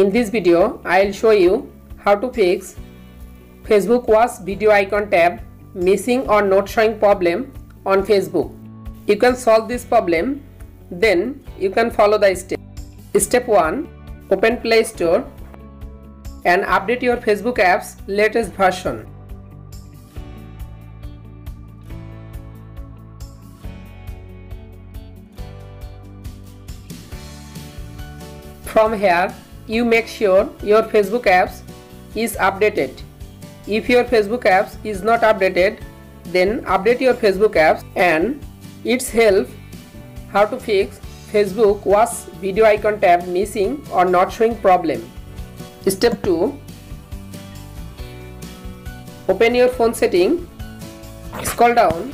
In this video, I'll show you how to fix Facebook Watch video icon tab missing or not showing problem on Facebook. You can solve this problem, then you can follow the steps. Step 1. Open Play Store and update your Facebook app's latest version. From here, you make sure your Facebook apps is updated. If your Facebook apps is not updated, then update your Facebook apps and its help how to fix Facebook Watch video icon tab missing or not showing problem. Step 2. Open your phone setting, scroll down,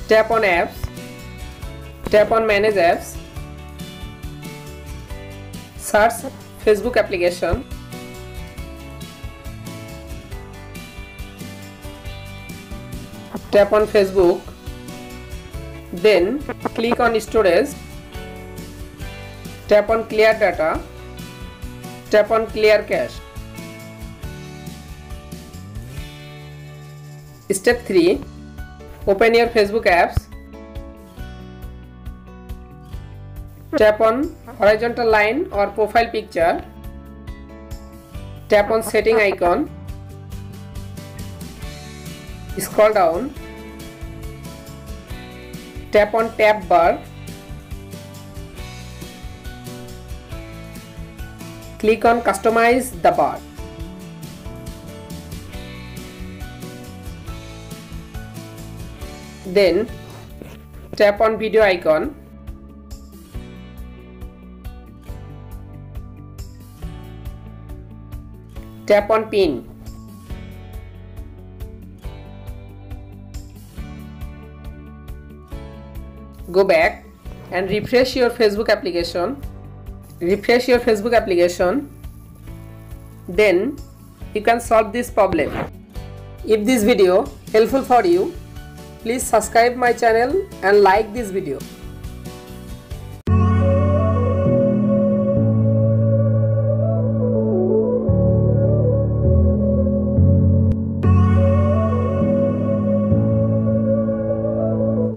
tap on apps, tap on manage apps, search Facebook application, tap on Facebook, then click on storage, tap on clear data, tap on clear cache. Step 3. Open your Facebook apps, tap on horizontal line or profile picture, tap on setting icon, scroll down, tap on tab bar, click on customize the bar. Then tap on video icon, tap on pin. Go back and refresh your Facebook application. Then you can solve this problem. If this video helpful for you, please subscribe my channel and like this video.